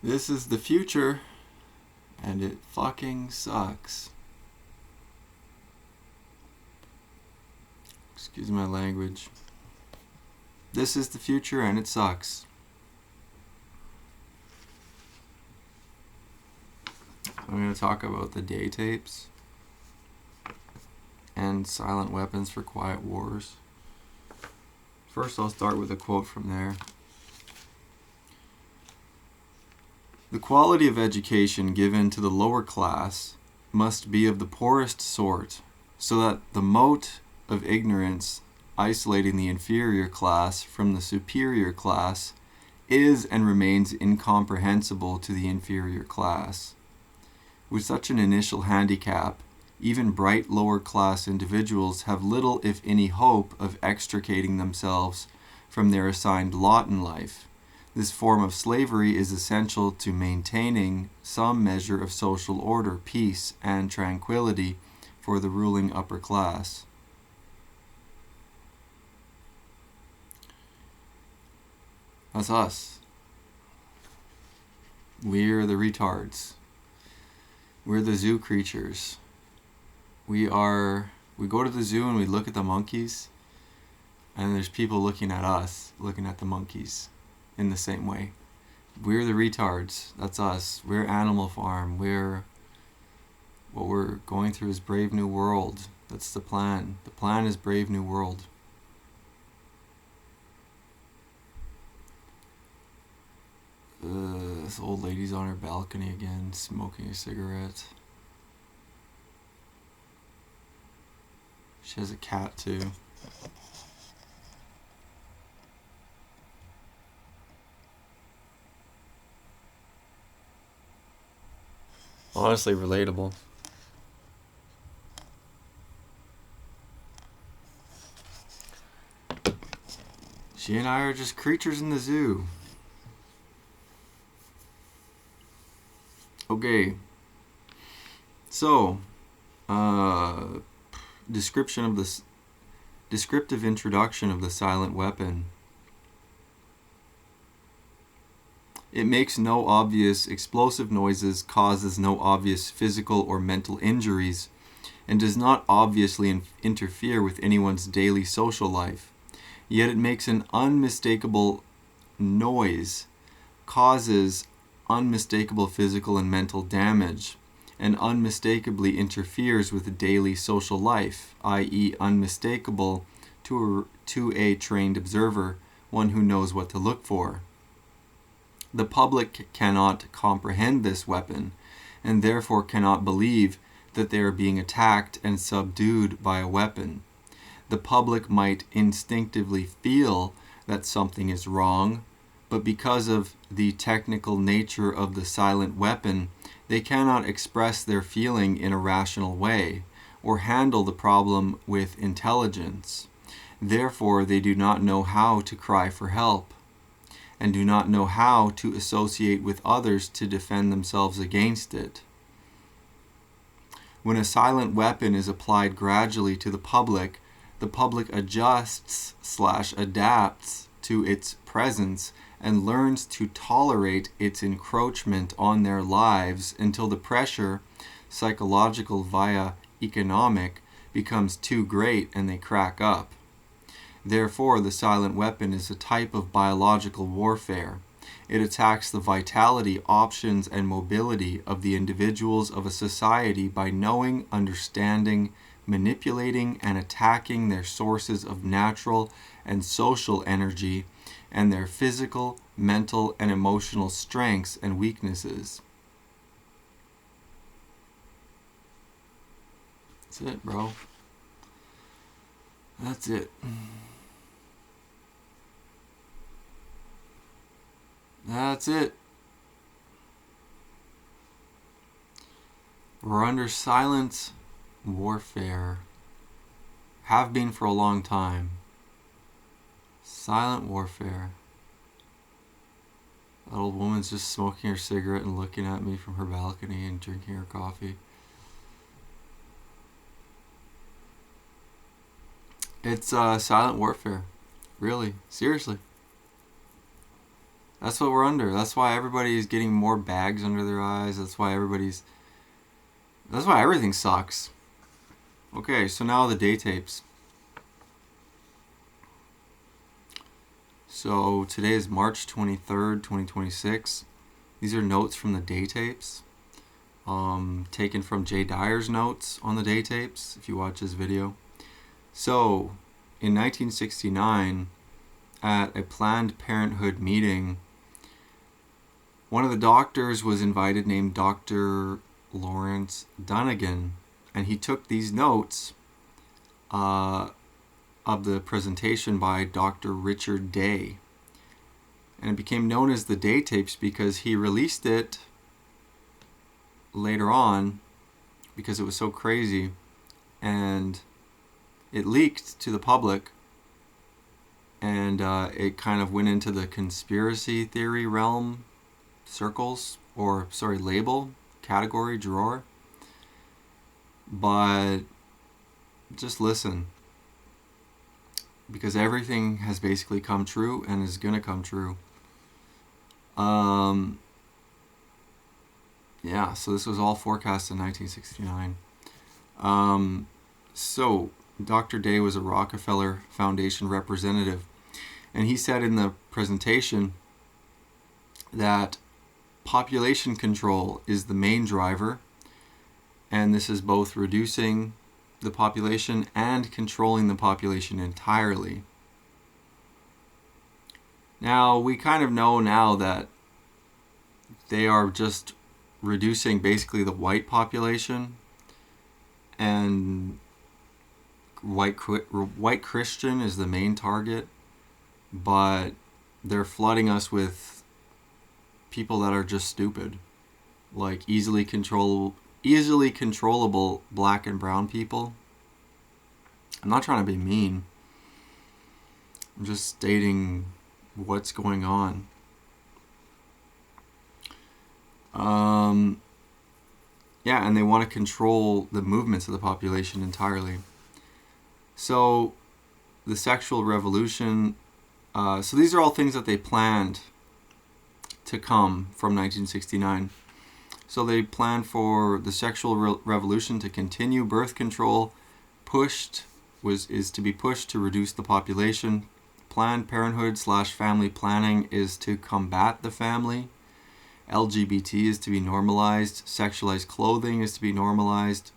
This is the future, and it fucking sucks. Excuse my language. This is the future, and it sucks. I'm going to talk about the day tapes and silent weapons for quiet wars. First, I'll start with a quote from there. The quality of education given to the lower class must be of the poorest sort, so that the mote of ignorance isolating the inferior class from the superior class is and remains incomprehensible to the inferior class. With such an initial handicap, even bright lower class individuals have little if any hope of extricating themselves from their assigned lot in life. This form of slavery is essential to maintaining some measure of social order, peace, and tranquility for the ruling upper class. That's us. We're the retards. We're the zoo creatures. We go to the zoo and we look at the monkeys, and there's people looking at us, looking at the monkeys in the same way. We're the retards. That's us. We're Animal Farm. What we're going through is Brave New World. That's the plan. The plan is Brave New World. This old lady's on her balcony again, smoking a cigarette. She has a cat too. Honestly relatable. She and I are just creatures in the zoo. Okay. So, descriptive introduction of the silent weapon. It makes no obvious explosive noises, causes no obvious physical or mental injuries, and does not obviously interfere with anyone's daily social life. Yet it makes an unmistakable noise, causes unmistakable physical and mental damage, and unmistakably interferes with daily social life, i.e. unmistakable to a trained observer, one who knows what to look for. The public cannot comprehend this weapon, and therefore cannot believe that they are being attacked and subdued by a weapon. The public might instinctively feel that something is wrong, but because of the technical nature of the silent weapon, they cannot express their feeling in a rational way, or handle the problem with intelligence. Therefore, they do not know how to cry for help, and do not know how to associate with others to defend themselves against it. When a silent weapon is applied gradually to the public adjusts/adapts to its presence and learns to tolerate its encroachment on their lives until the pressure, psychological via economic, becomes too great and they crack up. Therefore, the silent weapon is a type of biological warfare. It attacks the vitality, options, and mobility of the individuals of a society by knowing, understanding, manipulating, and attacking their sources of natural and social energy and their physical, mental, and emotional strengths and weaknesses. That's it, bro. That's it. That's it. We're under silent warfare. Have been for a long time. Silent warfare. That old woman's just smoking her cigarette and looking at me from her balcony and drinking her coffee. It's silent warfare. Really. Seriously. That's what we're under. That's why everybody's getting more bags under their eyes. That's why everything sucks. Okay, so now the day tapes. So today is March 23rd, 2026. These are notes from the day tapes. Taken from Jay Dyer's notes on the day tapes, if you watch his video. So, in 1969, at a Planned Parenthood meeting, one of the doctors was invited named Dr. Lawrence Dunegan, and he took these notes of the presentation by Dr. Richard Day. And it became known as the day tapes because he released it later on because it was so crazy, and it leaked to the public, and it kind of went into the conspiracy theory realm circles, label, category, drawer. But just listen, because everything has basically come true and is gonna come true. Yeah, so this was all forecast in 1969. So Dr. Day was a Rockefeller Foundation representative, and he said in the presentation that population control is the main driver, and this is both reducing the population and controlling the population entirely. Now, we kind of know now that they are just reducing basically the white population, and white Christian is the main target, but they're flooding us with people that are just stupid, like easily controllable black and brown people. I'm not trying to be mean. I'm just stating what's going on. Yeah, and they want to control the movements of the population entirely. So, the sexual revolution, so these are all things that they planned to come from 1969. So they planned for the sexual revolution to continue. Birth control is to be pushed to reduce the population. Planned Parenthood / family planning is to combat the family. LGBT is to be normalized. Sexualized clothing is to be normalized.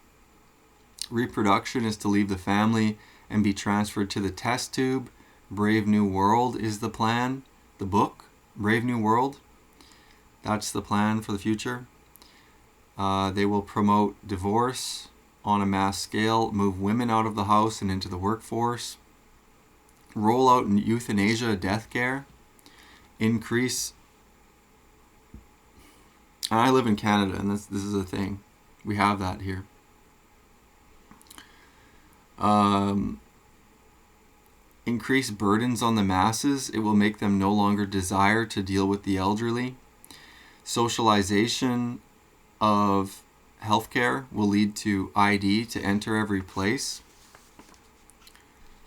Reproduction is to leave the family and be transferred to the test tube. Brave New World is the plan. The book, Brave New World, that's the plan for the future. They will promote divorce on a mass scale, move women out of the house and into the workforce, roll out euthanasia death care, increase. And I live in Canada, and this is a thing. We have that here. Increase burdens on the masses. It will make them no longer desire to deal with the elderly. Socialization of healthcare will lead to ID to enter every place.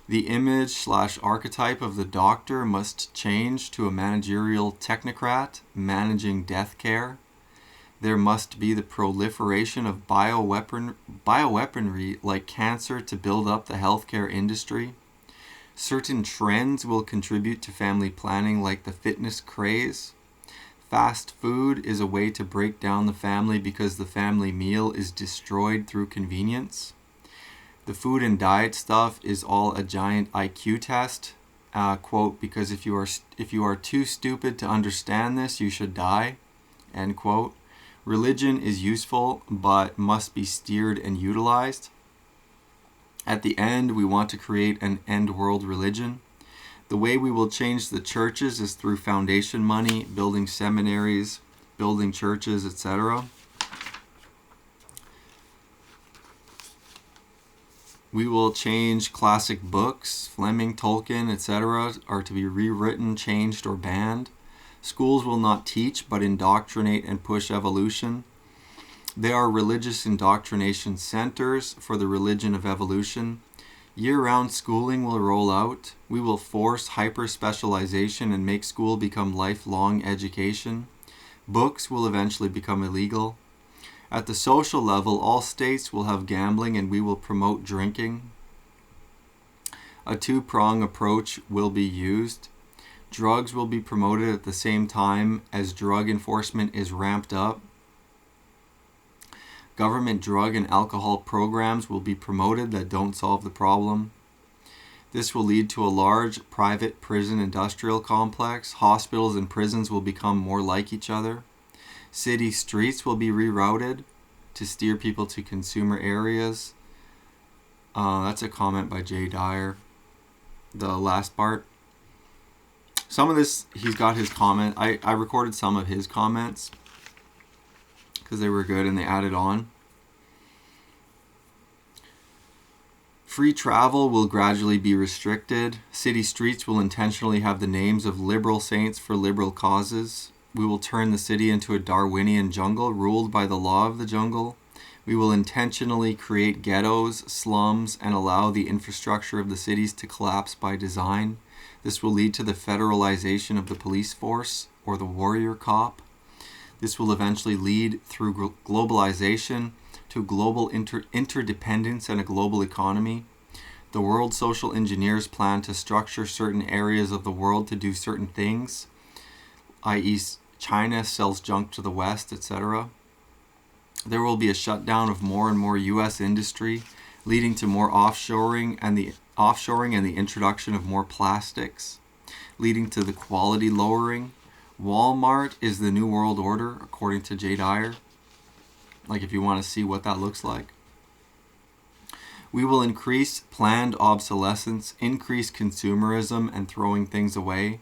The image / archetype of the doctor must change to a managerial technocrat managing death care. There must be the proliferation of bioweaponry like cancer to build up the healthcare industry. Certain trends will contribute to family planning like the fitness craze. Fast food is a way to break down the family because the family meal is destroyed through convenience. The food and diet stuff is all a giant IQ test. Quote, because if you are too stupid to understand this, you should die. End quote. Religion is useful, but must be steered and utilized. At the end, we want to create an end world religion. The way we will change the churches is through foundation money, building seminaries, building churches, etc. We will change classic books, Fleming, Tolkien, etc. are to be rewritten, changed, or banned. Schools will not teach, but indoctrinate and push evolution. They are religious indoctrination centers for the religion of evolution. Year-round schooling will roll out. We will force hyper-specialization and make school become lifelong education. Books will eventually become illegal. At the social level, all states will have gambling and we will promote drinking. A two-prong approach will be used. Drugs will be promoted at the same time as drug enforcement is ramped up. Government drug and alcohol programs will be promoted that don't solve the problem. This will lead to a large private prison industrial complex. Hospitals and prisons will become more like each other. City streets will be rerouted to steer people to consumer areas. That's a comment by Jay Dyer. The last part. Some of this, he's got his comment. I recorded some of his comments because they were good and they added on. Free travel will gradually be restricted. City streets will intentionally have the names of liberal saints for liberal causes. We will turn the city into a Darwinian jungle ruled by the law of the jungle. We will intentionally create ghettos, slums, and allow the infrastructure of the cities to collapse by design. This will lead to the federalization of the police force, or the warrior cop. This will eventually lead, through globalization, to global interdependence and a global economy. The world social engineers plan to structure certain areas of the world to do certain things, i.e. China sells junk to the West, etc. There will be a shutdown of more and more U.S. industry, leading to more offshoring and the introduction of more plastics, leading to the quality lowering. Walmart is the new world order, according to Jay Dyer. Like, if you want to see what that looks like. We will increase planned obsolescence, increase consumerism and throwing things away.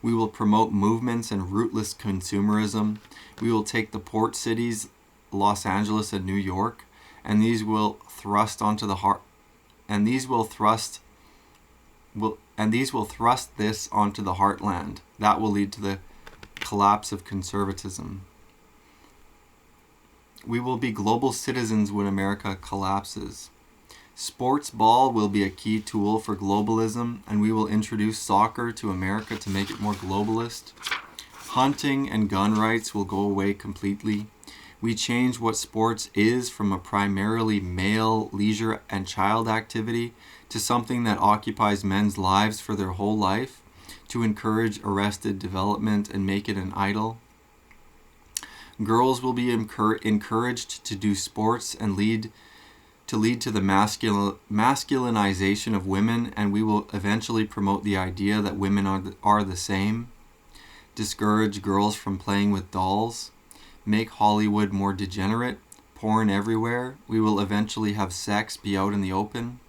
We will promote movements and rootless consumerism. We will take the port cities, Los Angeles and New York, and these will thrust onto the heart, and these will thrust this onto the heartland. That will lead to the collapse of conservatism. We will be global citizens when America collapses. Sports ball will be a key tool for globalism, and we will introduce soccer to America to make it more globalist. Hunting and gun rights will go away completely. We change what sports is from a primarily male leisure and child activity to something that occupies men's lives for their whole life, to encourage arrested development and make it an idol. Girls will be encouraged to do sports and lead to the masculinization of women, and we will eventually promote the idea that women are the same. Discourage girls from playing with dolls. Make Hollywood more degenerate. Porn everywhere. We will eventually have sex be out in the open.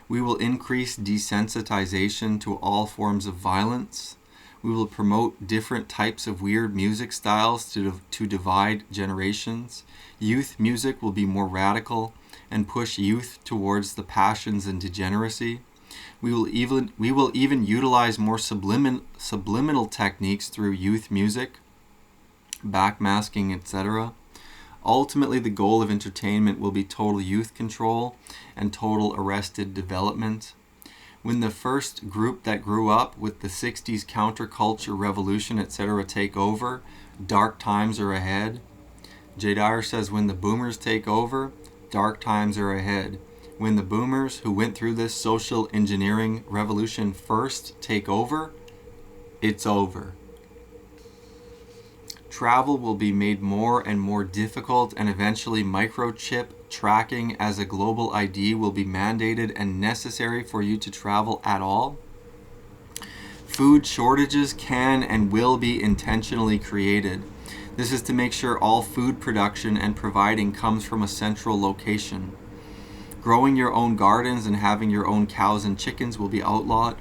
We will increase desensitization to all forms of violence. We will promote different types of weird music styles to divide generations. Youth music will be more radical and push youth towards the passions and degeneracy. We will even utilize more subliminal techniques through youth music, backmasking, etc. Ultimately, the goal of entertainment will be total youth control and total arrested development. When the first group that grew up with the 60s counterculture revolution, etc. take over, dark times are ahead. Jay Dyer says when the boomers take over, dark times are ahead. When the boomers who went through this social engineering revolution first take over, it's over. Travel will be made more and more difficult, and eventually microchip tracking as a global ID will be mandated and necessary for you to travel at all. Food shortages can and will be intentionally created. This is to make sure all food production and providing comes from a central location. Growing your own gardens and having your own cows and chickens will be outlawed.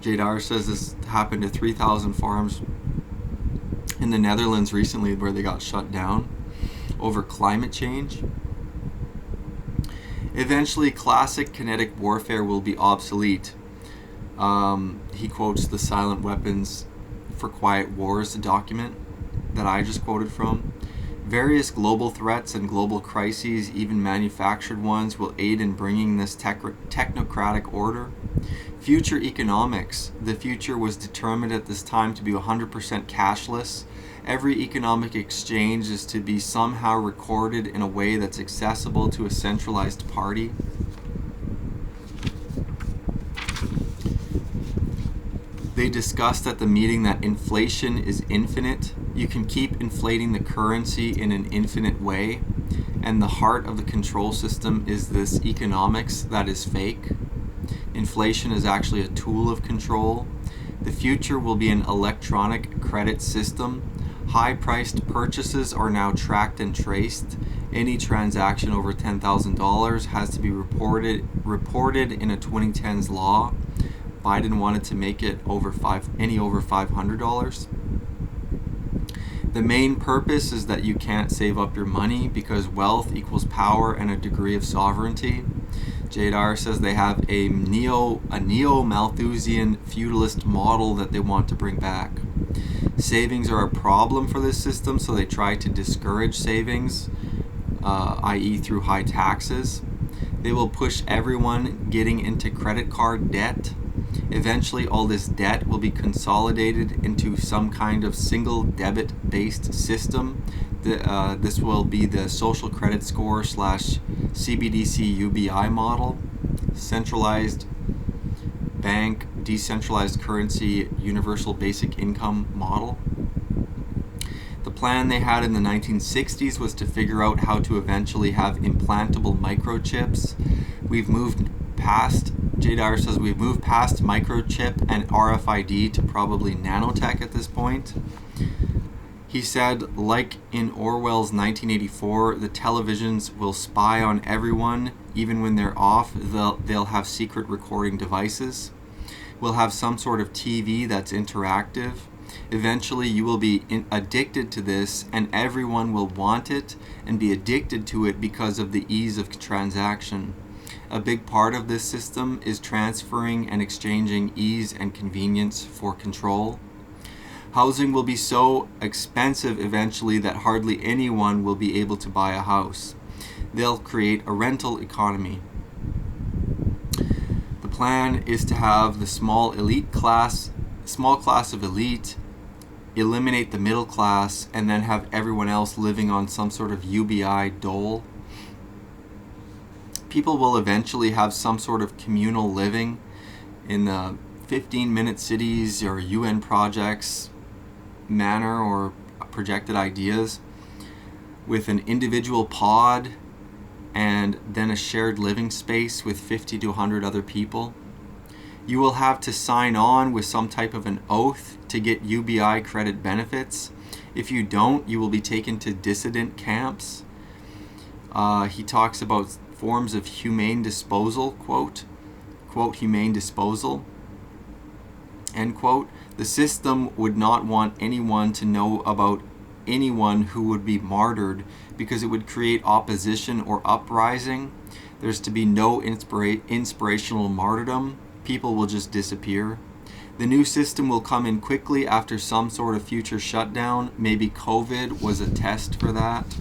Jay Dyer says this happened to 3,000 farms in the Netherlands recently where they got shut down over climate change. Eventually, classic kinetic warfare will be obsolete. He quotes the Silent Weapons for Quiet Wars document that I just quoted from. Various global threats and global crises, even manufactured ones, will aid in bringing this technocratic order. Future economics. The future was determined at this time to be 100% cashless. Every economic exchange is to be somehow recorded in a way that's accessible to a centralized party. They discussed at the meeting that inflation is infinite. You can keep inflating the currency in an infinite way, and the heart of the control system is this economics that is fake. Inflation is actually a tool of control. The future will be an electronic credit system. High-priced purchases are now tracked and traced. Any transaction over $10,000 has to be reported in a 2010s law. Biden wanted to make it over $500. The main purpose is that you can't save up your money because wealth equals power and a degree of sovereignty. Jay Dyer says they have a neo-Malthusian feudalist model that they want to bring back. Savings are a problem for this system, so they try to discourage savings, i.e. through high taxes. They will push everyone getting into credit card debt. Eventually, all this debt will be consolidated into some kind of single debit-based system. This will be the social credit score / CBDC UBI model, centralized bank, decentralized currency, universal basic income model. The plan they had in the 1960s was to figure out how to eventually have implantable microchips. Jay Dyer says we've moved past microchip and RFID to probably nanotech at this point. He said, like in Orwell's 1984, the televisions will spy on everyone. Even when they're off, they'll have secret recording devices. We'll have some sort of TV that's interactive. Eventually, you will be addicted to this, and everyone will want it and be addicted to it because of the ease of transaction. A big part of this system is transferring and exchanging ease and convenience for control. Housing will be so expensive eventually that hardly anyone will be able to buy a house. They'll create a rental economy. The plan is to have the small class of elite, eliminate the middle class, and then have everyone else living on some sort of UBI dole. People will eventually have some sort of communal living in the 15-minute cities or UN projects manner or projected ideas with an individual pod and then a shared living space with 50 to 100 other people. You will have to sign on with some type of an oath to get UBI credit benefits. If you don't, you will be taken to dissident camps. He talks about forms of humane disposal, quote, humane disposal, end quote. The system would not want anyone to know about anyone who would be martyred because it would create opposition or uprising. There's to be no inspirational martyrdom. People will just disappear. The new system will come in quickly after some sort of future shutdown. Maybe COVID was a test for that.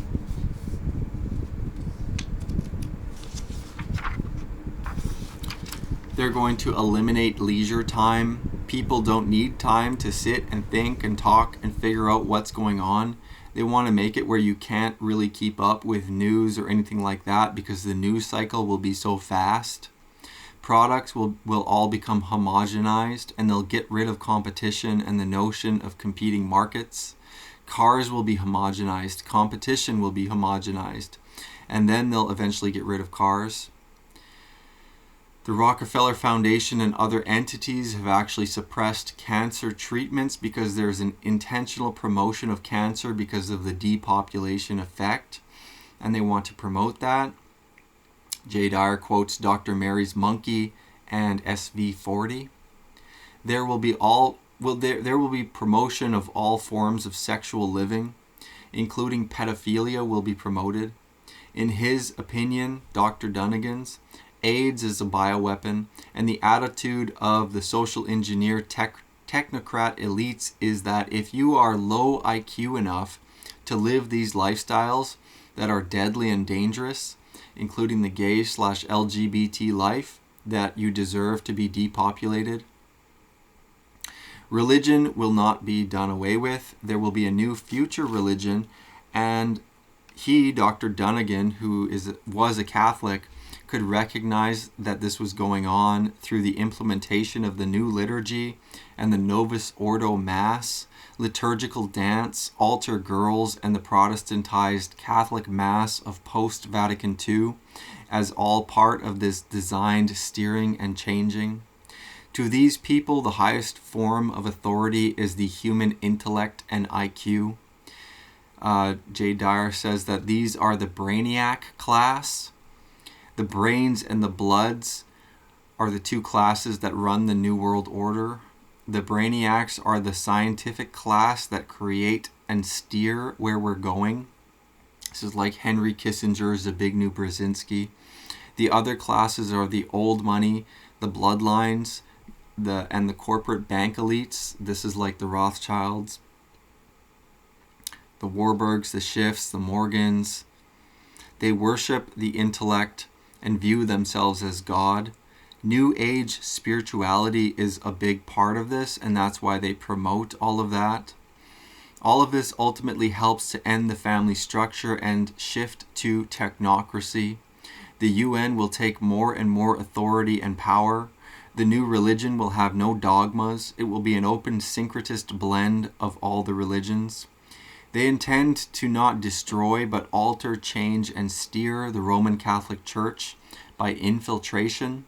They're going to eliminate leisure time. People don't need time to sit and think and talk and figure out what's going on. They want to make it where you can't really keep up with news or anything like that because the news cycle will be so fast. Products will all become homogenized, and they'll get rid of competition and the notion of competing markets. Cars will be homogenized. Competition will be homogenized. And then they'll eventually get rid of cars. The Rockefeller Foundation and other entities have actually suppressed cancer treatments because there's an intentional promotion of cancer because of the depopulation effect, and they want to promote that. Jay Dyer quotes Dr. Mary's Monkey and SV40. There will be promotion of all forms of sexual living, including pedophilia will be promoted. In his opinion, Dr. Dunnigan's, AIDS is a bioweapon, and the attitude of the social engineer technocrat elites is that if you are low IQ enough to live these lifestyles that are deadly and dangerous, including the gay/LGBT life, that you deserve to be depopulated. Religion will not be done away with. There will be a new future religion, and he, Dr. Dunnigan, who was a Catholic, could recognize that this was going on through the implementation of the new liturgy and the Novus Ordo Mass, liturgical dance, altar girls, and the Protestantized Catholic Mass of post-Vatican II as all part of this designed steering and changing. To these people, the highest form of authority is the human intellect and IQ. Jay Dyer says that these are the brainiac class. The brains and the bloods are the two classes that run the New World Order. The brainiacs are the scientific class that create and steer where we're going. This is like Henry Kissinger, Zbigniew Brzezinski. The other classes are the old money, the bloodlines, and the corporate bank elites. This is like the Rothschilds, the Warburgs, the Schiffs, the Morgans. They worship the intellect and view themselves as God. New Age spirituality is a big part of this, and that's why they promote all of that. All of this ultimately helps to end the family structure and shift to technocracy. The UN will take more and more authority and power. The new religion will have no dogmas. It will be an open syncretist blend of all the religions. They intend to not destroy but alter, change, and steer the Roman Catholic Church by infiltration.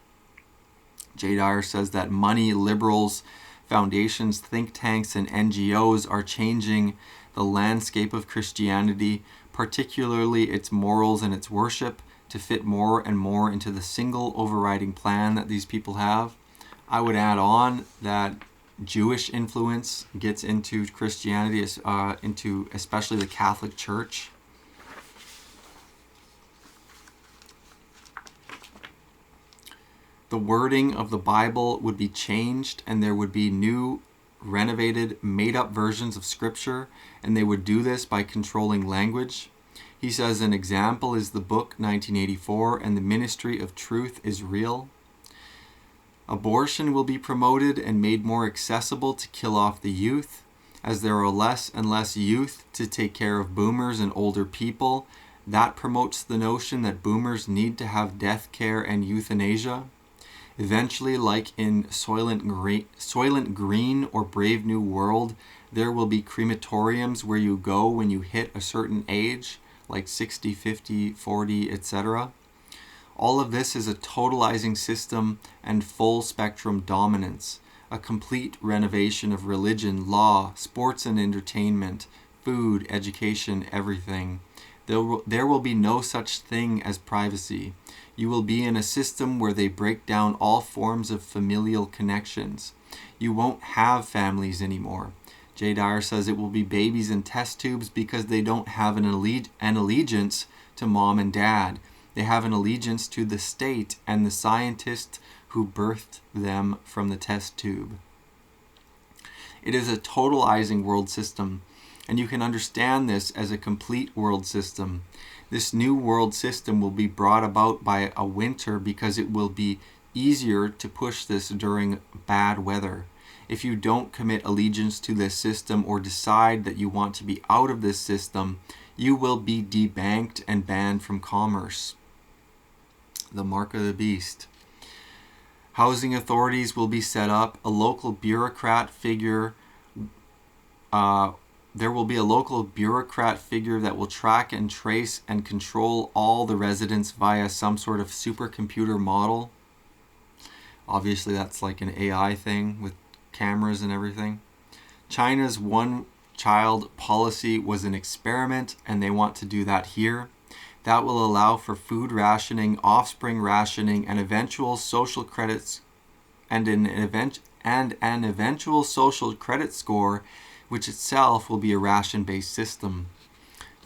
Jay Dyer says that money, liberals, foundations, think tanks, and NGOs are changing the landscape of Christianity, particularly its morals and its worship, to fit more and more into the single overriding plan that these people have. I would add on that Jewish influence gets into Christianity, into especially the Catholic Church. The wording of the Bible would be changed, and there would be new, renovated, made-up versions of Scripture, and they would do this by controlling language. He says an example is the book 1984, and the ministry of truth is real. Abortion will be promoted and made more accessible to kill off the youth. As there are less and less youth to take care of boomers and older people, that promotes the notion that boomers need to have death care and euthanasia. Eventually, like in Soylent Green or Brave New World, there will be crematoriums where you go when you hit a certain age, like 60, 50, 40, etc. All of this is a totalizing system and full spectrum dominance, a complete renovation of religion, law, sports and entertainment, food, education, everything. There will be no such thing as privacy. You will be in a system where they break down all forms of familial connections. You won't have families anymore. Jay Dyer says it will be babies in test tubes because they don't have an allegiance to mom and dad. They have an allegiance to the state and the scientist who birthed them from the test tube. It is a totalizing world system, and you can understand this as a complete world system. This new world system will be brought about by a winter because it will be easier to push this during bad weather. If you don't commit allegiance to this system or decide that you want to be out of this system, you will be debanked and banned from commerce. The mark of the beast. Housing authorities will be set up. A local bureaucrat figure. There will be a local bureaucrat figure that will track and trace and control all the residents via some sort of supercomputer model. Obviously, that's like an AI thing with cameras and everything. China's one-child policy was an experiment, and they want to do that here. That will allow for food rationing, offspring rationing, and eventual social credits, and an eventual social credit score, which itself will be a ration-based system.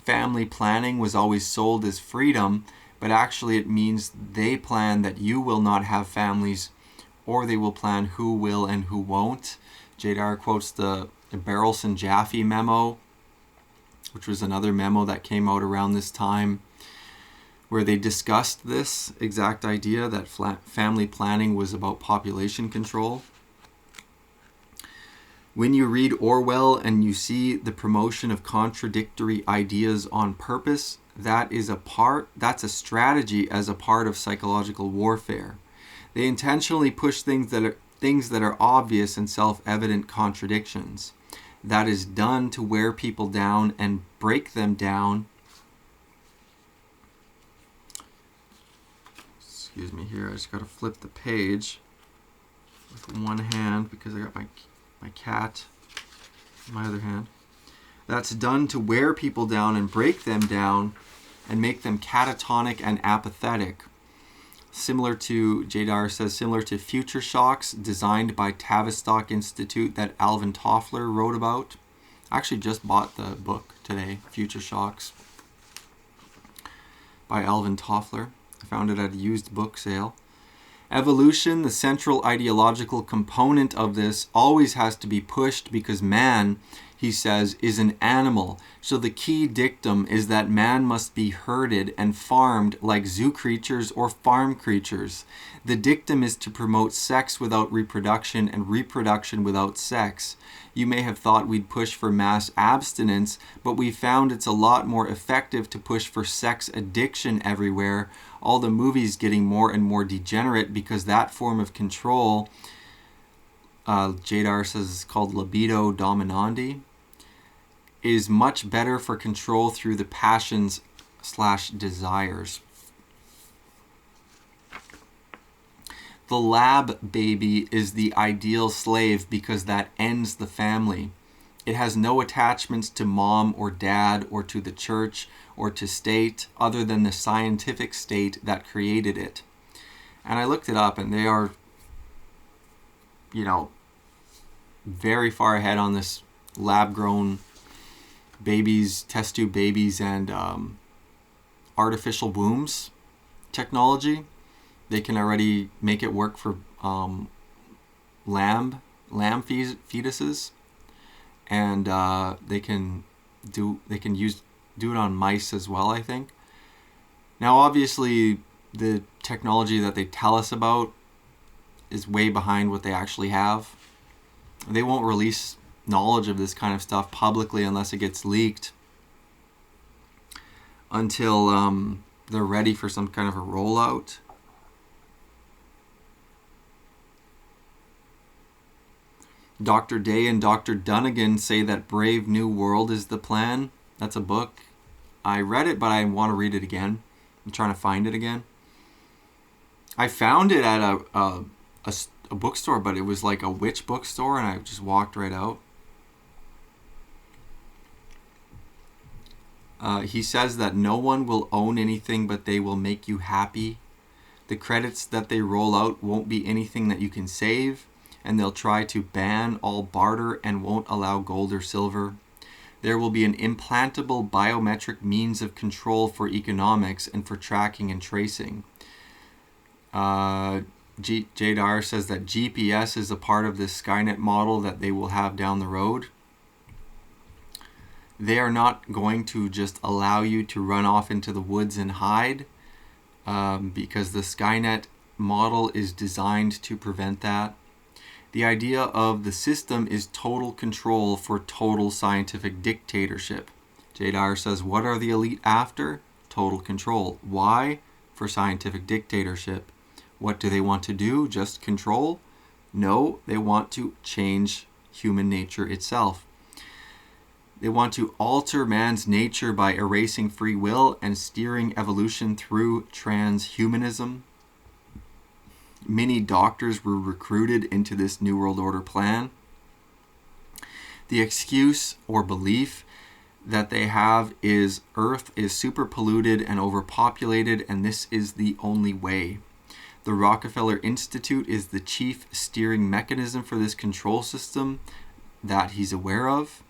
Family planning was always sold as freedom, but actually it means they plan that you will not have families, or they will plan who will and who won't. Jay Dyer quotes the Barrelson Jaffe memo. which was another memo that came out around this time, where they discussed this exact idea that family planning was about population control. When you read Orwell and you see the promotion of contradictory ideas on purpose, that's a strategy as a part of psychological warfare. They intentionally push things that are obvious and self-evident contradictions. That is done to wear people down and break them down. Excuse me here, I just got to flip the page with one hand because I got my cat in my other hand. That's done to wear people down and break them down and make them catatonic and apathetic. Similar to, Jay Dyer says, similar to future shocks designed by Tavistock Institute that Alvin Toffler wrote about. I actually just bought the book today, Future Shocks, by Alvin Toffler. I found it at a used book sale. Evolution, the central ideological component of this, always has to be pushed because man, he says, is an animal. So the key dictum is that man must be herded and farmed like zoo creatures or farm creatures. The dictum is to promote sex without reproduction and reproduction without sex. You may have thought we'd push for mass abstinence, but we found it's a lot more effective to push for sex addiction everywhere. All the movies getting more and more degenerate because that form of control, Jadar says it's called libido dominandi, is much better for control through the passions/desires. The lab baby is the ideal slave because that ends the family. It has no attachments to mom or dad or to the church or to state other than the scientific state that created it. And I looked it up and they are, very far ahead on this lab-grown babies, test tube babies, and artificial wombs technology. They can already make it work for lamb fetuses, and they can do it on mice as well, I think. Now, obviously, the technology that they tell us about is way behind what they actually have. They won't release knowledge of this kind of stuff publicly unless it gets leaked until they're ready for some kind of a rollout. Dr. Day and Dr. Dunnigan say that Brave New World is the plan. That's a book. I read it, but I want to read it again. I'm trying to find it again. I found it at a bookstore, but it was like a witch bookstore, and I just walked right out. He says that no one will own anything, but they will make you happy. The credits that they roll out won't be anything that you can save, and they'll try to ban all barter and won't allow gold or silver. There will be an implantable biometric means of control for economics and for tracking and tracing. Jadar says that GPS is a part of this Skynet model that they will have down the road. They are not going to just allow you to run off into the woods and hide, because the Skynet model is designed to prevent that. The idea of the system is total control for total scientific dictatorship. Jadar says, what are the elite after? Total control. Why? For scientific dictatorship. What do they want to do? Just control? No, they want to change human nature itself. They want to alter man's nature by erasing free will and steering evolution through transhumanism. Many doctors were recruited into this New World Order plan. The excuse or belief that they have is Earth is super polluted and overpopulated, and this is the only way. The Rockefeller Institute is the chief steering mechanism for this control system that he's aware of.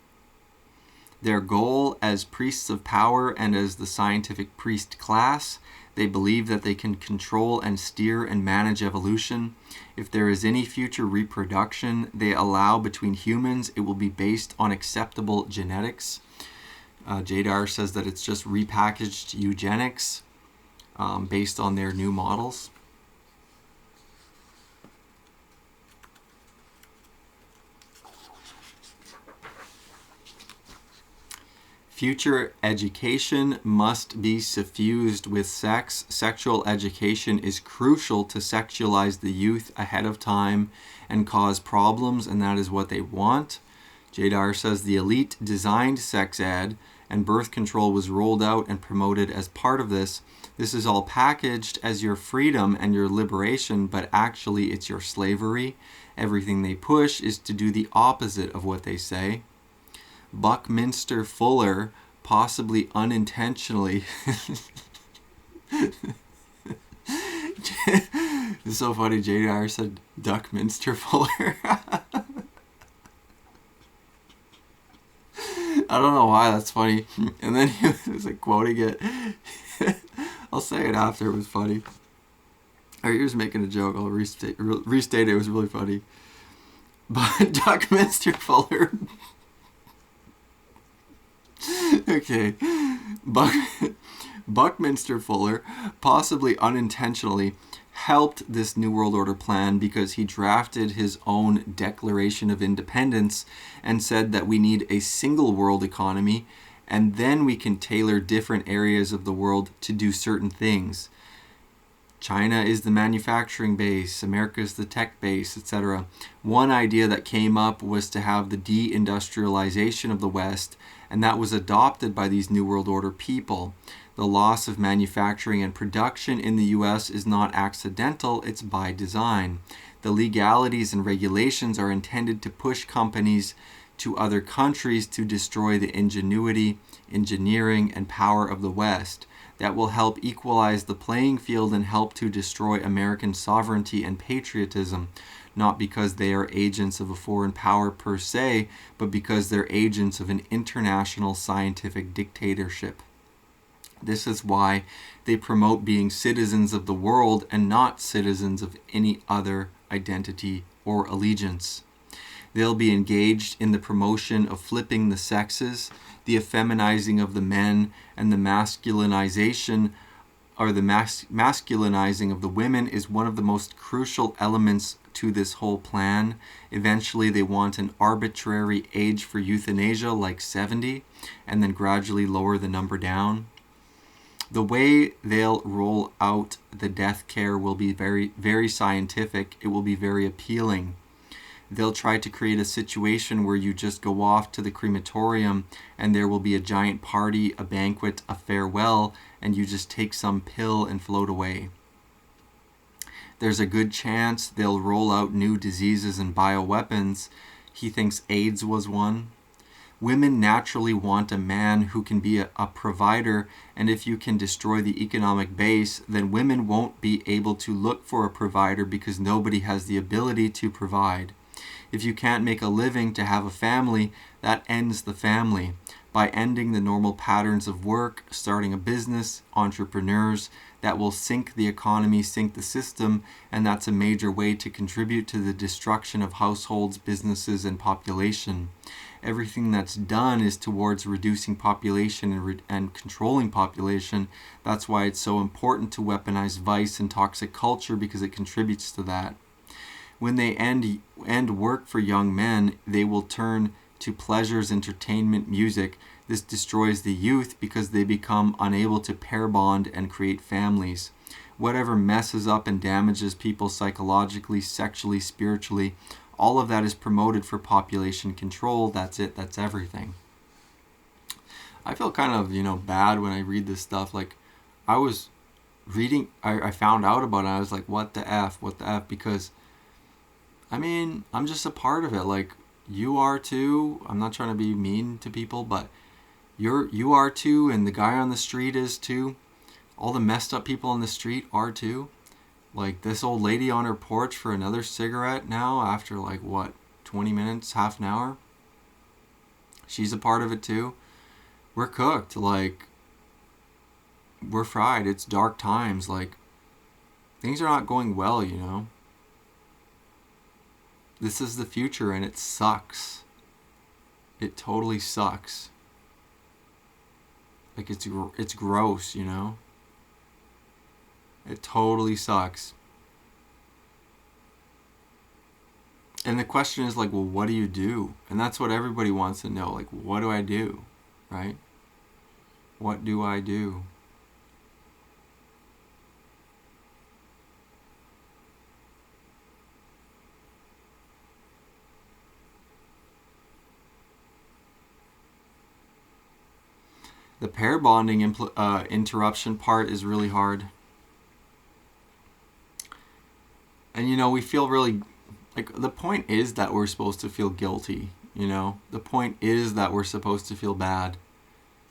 Their goal as priests of power and as the scientific priest class, they believe that they can control and steer and manage evolution. If there is any future reproduction they allow between humans, it will be based on acceptable genetics. JDAR says that it's just repackaged eugenics based on their new models. Future education must be suffused with sex. Sexual education is crucial to sexualize the youth ahead of time and cause problems, and that is what they want. JDAR says the elite designed sex ed, and birth control was rolled out and promoted as part of this. This is all packaged as your freedom and your liberation, but actually it's your slavery. Everything they push is to do the opposite of what they say. Buckminster Fuller, possibly unintentionally. It's so funny, JDR said Duckminster Fuller. I don't know why that's funny. And then he was like quoting it. I'll say it after, it was funny. Or he was making a joke, I'll restate it, it was really funny. But Duckminster Fuller. Okay. Buckminster Fuller, possibly unintentionally, helped this New World Order plan because he drafted his own Declaration of Independence and said that we need a single world economy, and then we can tailor different areas of the world to do certain things. China is the manufacturing base, America is the tech base, etc. One idea that came up was to have the deindustrialization of the West, and that was adopted by these New World Order people. The loss of manufacturing and production in the US is not accidental, it's by design. The legalities and regulations are intended to push companies to other countries to destroy the ingenuity, engineering, and power of the West. That will help equalize the playing field and help to destroy American sovereignty and patriotism, not because they are agents of a foreign power per se, but because they're agents of an international scientific dictatorship. This is why they promote being citizens of the world and not citizens of any other identity or allegiance. They'll be engaged in the promotion of flipping the sexes, the effeminizing of the men, and the masculinization or the masculinizing of the women is one of the most crucial elements to this whole plan. Eventually they want an arbitrary age for euthanasia like 70 and then gradually lower the number down. The way they'll roll out the death care will be very, very scientific. It will be very appealing. They'll try to create a situation where you just go off to the crematorium and there will be a giant party, a banquet, a farewell, and you just take some pill and float away. There's a good chance they'll roll out new diseases and bioweapons. He thinks AIDS was one. Women naturally want a man who can be a provider, and if you can destroy the economic base, then women won't be able to look for a provider because nobody has the ability to provide. If you can't make a living to have a family, that ends the family. By ending the normal patterns of work, starting a business, entrepreneurs, that will sink the economy, sink the system, and that's a major way to contribute to the destruction of households, businesses, and population. Everything that's done is towards reducing population and controlling population. That's why it's so important to weaponize vice and toxic culture, because it contributes to that. When they end work for young men, they will turn to pleasures, entertainment, music. This destroys the youth because they become unable to pair bond and create families. Whatever messes up and damages people psychologically, sexually, spiritually, all of that is promoted for population control. That's it. That's everything. I feel kind of, bad when I read this stuff. Like, I was reading, I found out about it. I was like, what the F? Because I'm just a part of it. Like, you are too. I'm not trying to be mean to people, but you are too, and the guy on the street is too. All the messed up people on the street are too. Like, this old lady on her porch for another cigarette now after 20 minutes, half an hour. She's a part of it too. We're cooked. Like, we're fried. It's dark times. Like, things are not going well, This is the future, and it sucks. It totally sucks. Like it's gross, you know? It totally sucks. And the question is like, well, what do you do? And that's what everybody wants to know. Like, what do I do? Right? What do I do? The pair bonding interruption part is really hard. And you know, we feel really like the point is that we're supposed to feel guilty, you know? The point is that we're supposed to feel bad.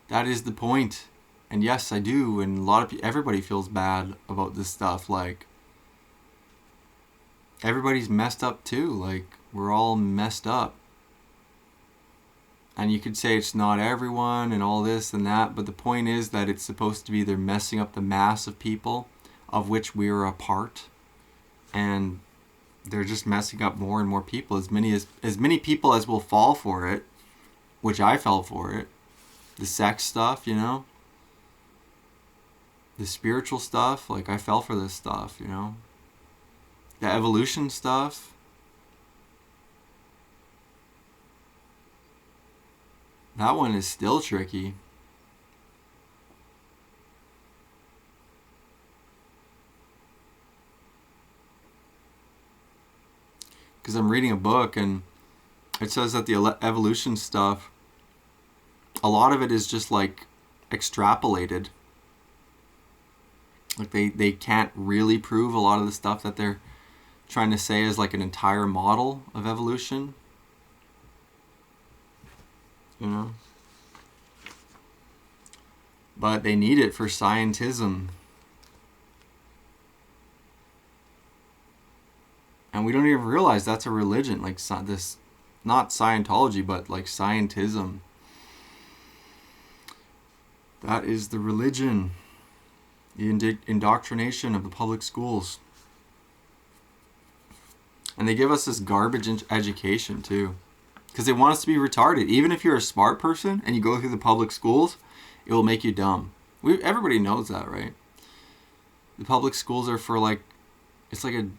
That is the point. And yes, I do, and a lot of everybody feels bad about this stuff. Like, everybody's messed up too. Like, we're all messed up. And you could say it's not everyone and all this and that, but the point is that it's supposed to be they're messing up the mass of people of which we are a part. And they're just messing up more and more people, as many people as will fall for it, which I fell for it. The sex stuff, you know? The spiritual stuff, like I fell for this stuff, you know? The evolution stuff. That one is still tricky. Because I'm reading a book and it says that the evolution stuff, a lot of it is just like extrapolated. Like they can't really prove a lot of the stuff that they're trying to say is like an entire model of evolution. You know? But they need it for scientism. And we don't even realize that's a religion, like this, not Scientology, but like scientism. That is the religion, the indoctrination of the public schools. And they give us this garbage education too, because they want us to be retarded. Even if you're a smart person and you go through the public schools, it will make you dumb. Everybody knows that, right? The public schools are for like, it's like a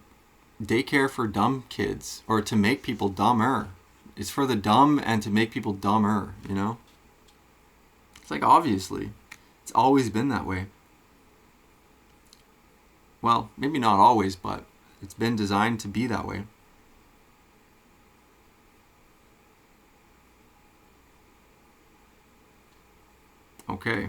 daycare for dumb kids, or to make people dumber. It's for the dumb and to make people dumber, you know? It's like, obviously. It's always been that way. Well, maybe not always, but it's been designed to be that way. Okay.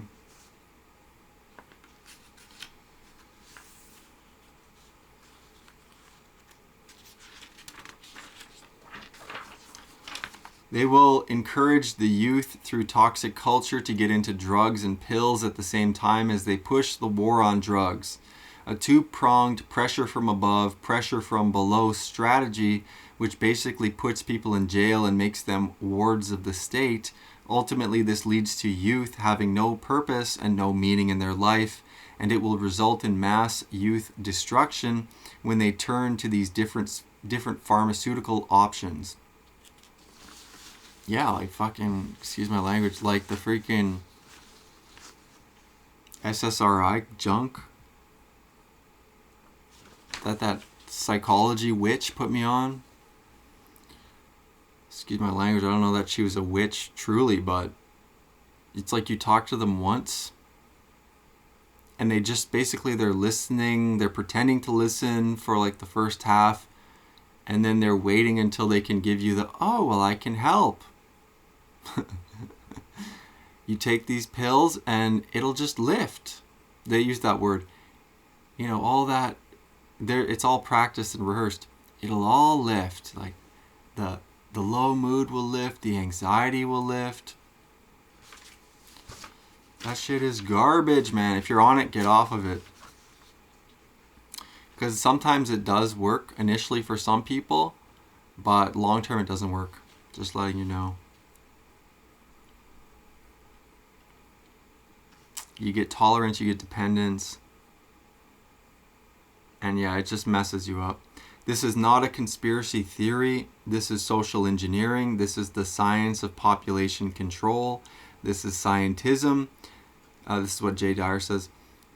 They will encourage the youth through toxic culture to get into drugs and pills at the same time as they push the war on drugs. A two-pronged pressure from above, pressure from below strategy, which basically puts people in jail and makes them wards of the state. Ultimately, this leads to youth having no purpose and no meaning in their life, and it will result in mass youth destruction when they turn to these different pharmaceutical options. Yeah, like fucking, excuse my language, like the freaking SSRI junk that psychology witch put me on. Excuse my language, I don't know that she was a witch truly, but it's like you talk to them once and they just basically, they're listening, they're pretending to listen for like the first half, and then they're waiting until they can give you the, oh, well, I can help. You take these pills and it'll just lift. They use that word. You know, all that, it's all practiced and rehearsed. It'll all lift. Like the low mood will lift, the anxiety will lift. That shit is garbage, man. If you're on it, get off of it. Because sometimes it does work initially for some people, but long term it doesn't work. Just letting you know. You get tolerance, you get dependence. And yeah, it just messes you up. This is not a conspiracy theory. This is social engineering. This is the science of population control. This is scientism. This is what Jay Dyer says.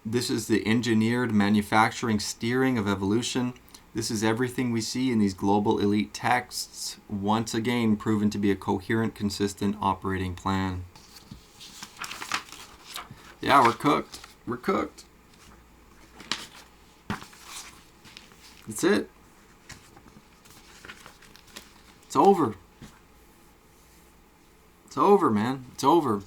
This is the engineered manufacturing steering of evolution. This is everything we see in these global elite texts, once again proven to be a coherent, consistent operating plan. Yeah, we're cooked. We're cooked. That's it. It's over. It's over, man. It's over.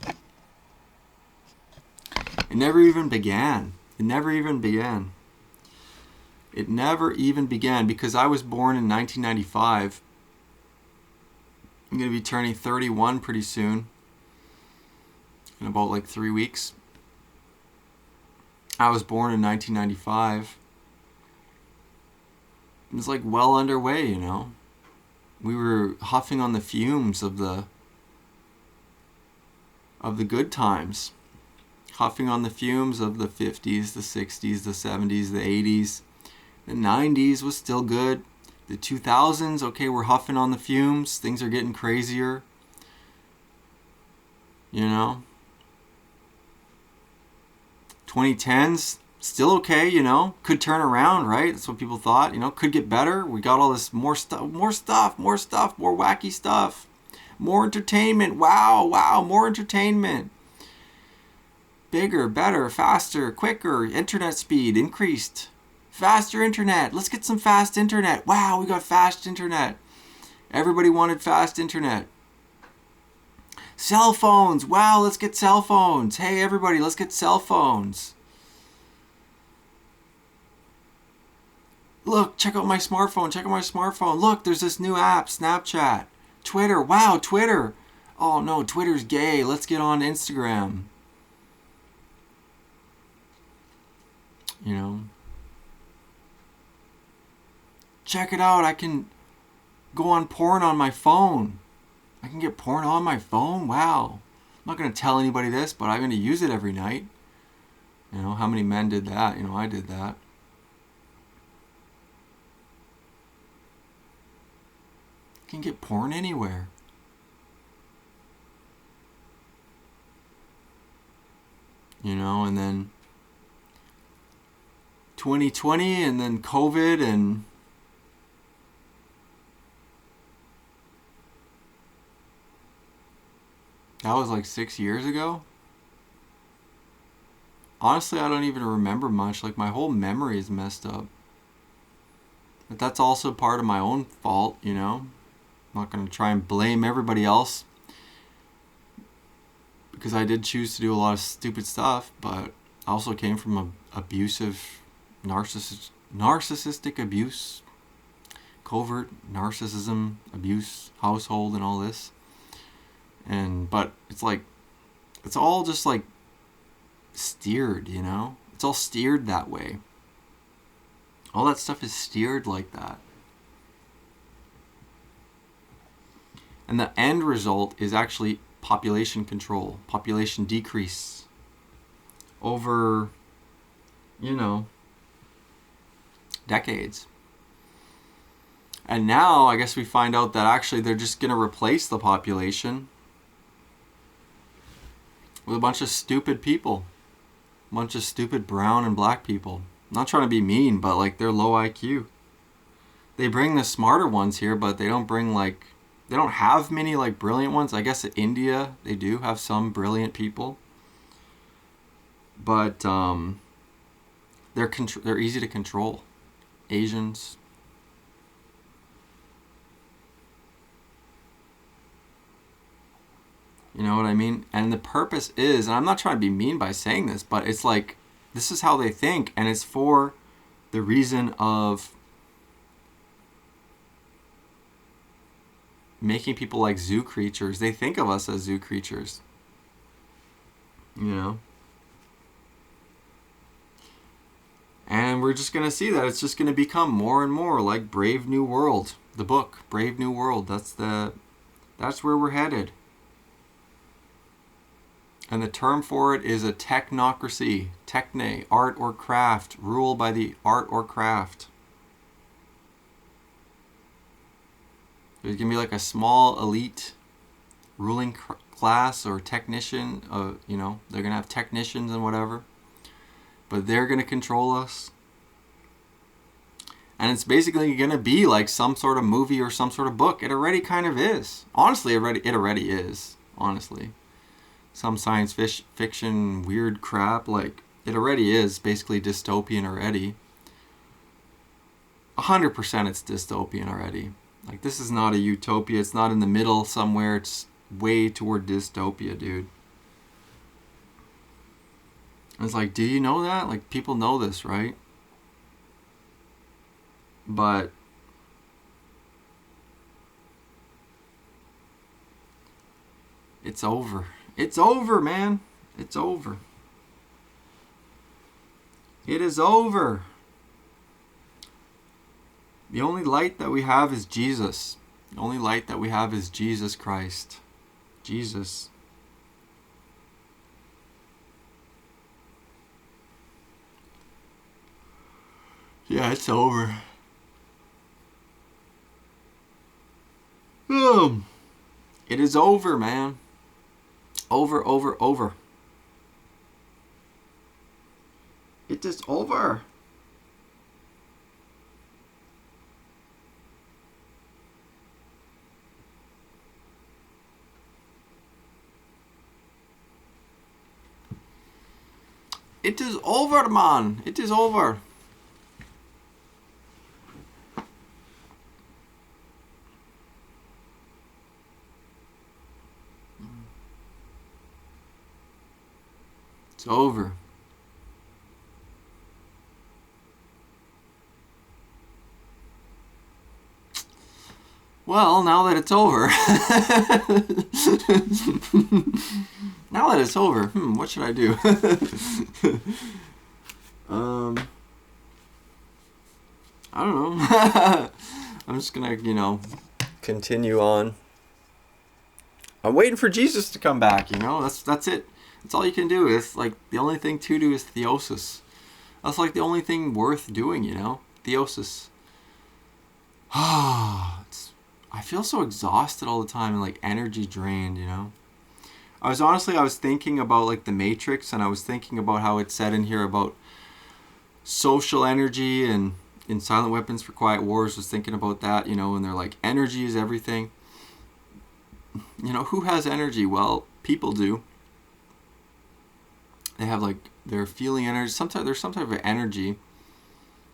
It never even began. It never even began. It never even began because I was born in 1995. I'm going to be turning 31 pretty soon. In about like 3 weeks. I was born in 1995. It was like well underway, you know. We were huffing on the fumes of the good times. Huffing on the fumes of the 50s, the 60s, the 70s, the 80s. The 90s was still good. The 2000s, okay, we're huffing on the fumes. Things are getting crazier. You know. 2010s, still okay, you know. Could turn around, right? That's what people thought, you know. Could get better. We got all this more stuff, more wacky stuff. More entertainment. Wow, more entertainment. Bigger, better, faster, quicker, internet speed increased. Faster internet. Let's get some fast internet. Wow, we got fast internet. Everybody wanted fast internet. Cell phones. Wow, let's get cell phones. Hey, everybody, let's get cell phones. Look, check out my smartphone. Look, there's this new app, Snapchat. Twitter. Wow, Twitter. Oh, no, Twitter's gay. Let's get on Instagram. You know. Check it out. I can go on porn on my phone. I can get porn on my phone. Wow. I'm not going to tell anybody this, but I'm going to use it every night. You know, how many men did that? You know, I did that. I can get porn anywhere. You know, and then 2020 and then COVID and that was like 6 years ago. Honestly, I don't even remember much. Like, my whole memory is messed up. But that's also part of my own fault, you know. I'm not going to try and blame everybody else. Because I did choose to do a lot of stupid stuff. But I also came from a abusive, narcissistic abuse. Covert narcissism, abuse, household, and all this. But it's like, it's all just like steered, you know? It's all steered that way. All that stuff is steered like that. And the end result is actually population control, population decrease over, you know, decades. And now I guess we find out that actually they're just going to replace the population with a bunch of stupid people. A bunch of stupid brown and black people. I'm not trying to be mean, but like, they're low IQ. They bring the smarter ones here, but they don't bring like, they don't have many like brilliant ones. I guess in India they do have some brilliant people. But they're easy to control. Asians. You know what I mean? And the purpose is, and I'm not trying to be mean by saying this, but it's like, this is how they think, and it's for the reason of making people like zoo creatures. They think of us as zoo creatures. You know? And we're just going to see that it's just going to become more and more like Brave New World. The book, Brave New World. That's where we're headed. And the term for it is a technocracy. Techne, art or craft. Rule by the art or craft. There's going to be like a small elite ruling class or technician. They're gonna have technicians and whatever, but they're gonna control us. And it's basically gonna be like some sort of movie or some sort of book. It already kind of is. Honestly, it already is. Honestly, some science fiction weird crap, like it already is basically dystopian already. 100% it's dystopian already. Like, this is not a utopia. It's not in the middle somewhere. It's way toward dystopia, dude. And it's like, do you know that? Like, people know this, right? But it's over. It's over, man. It's over. It is over. The only light that we have is Jesus. The only light that we have is Jesus Christ. Jesus. Yeah, it's over. It is over, man. Over, over, over. It is over. It is over, man. It is over. It's over. Well, now that it's over. Now that it's over, what should I do? I don't know. I'm just gonna, continue on. I'm waiting for Jesus to come back, That's it. That's all you can do. It's like the only thing to do is theosis. That's like the only thing worth doing, Theosis. I feel so exhausted all the time and like energy drained, I was thinking about like the Matrix, and I was thinking about how it said in here about social energy, and in Silent Weapons for Quiet Wars was thinking about that, and they're like, energy is everything. Who has energy? Well, people do. They have like, they're feeling energy. Sometimes there's some type of energy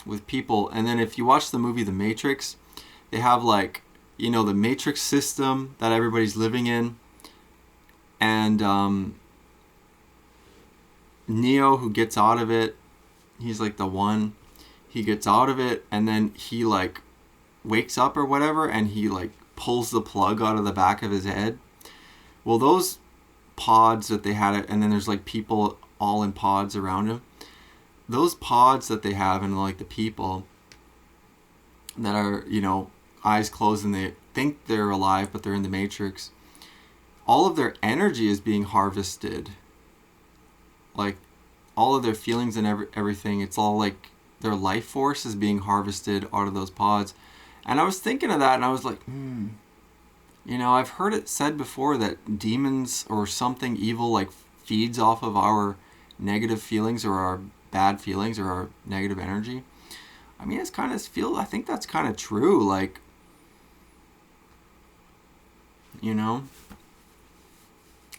with people. And then if you watch the movie The Matrix, they have like, the Matrix system that everybody's living in. And Neo, who gets out of it, he's like the one. He gets out of it, and then he like wakes up or whatever, and he like pulls the plug out of the back of his head. Well, those pods that they had, and then there's like people all in pods around him. Those pods that they have, and like the people that are, eyes closed and they think they're alive, but they're in the Matrix. All of their energy is being harvested. Like, all of their feelings and everything, it's all like their life force is being harvested out of those pods. And I was thinking of that, and I was like, I've heard it said before that demons or something evil like feeds off of our negative feelings or our bad feelings or our negative energy. I mean, I think that's kind of true. Like,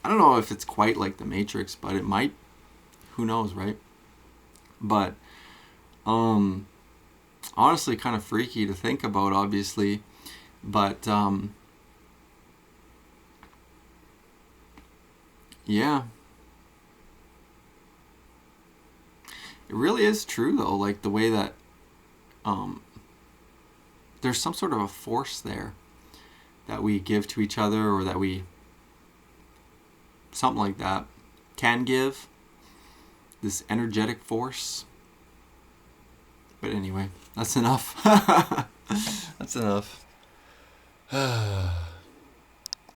I don't know if it's quite like the Matrix, but it might. Who knows, right? But, honestly, kind of freaky to think about, obviously. But, yeah. It really is true, though, like the way that, there's some sort of a force there that we give to each other, or that we, something like that, can give, this energetic force. But anyway, that's enough. That's enough.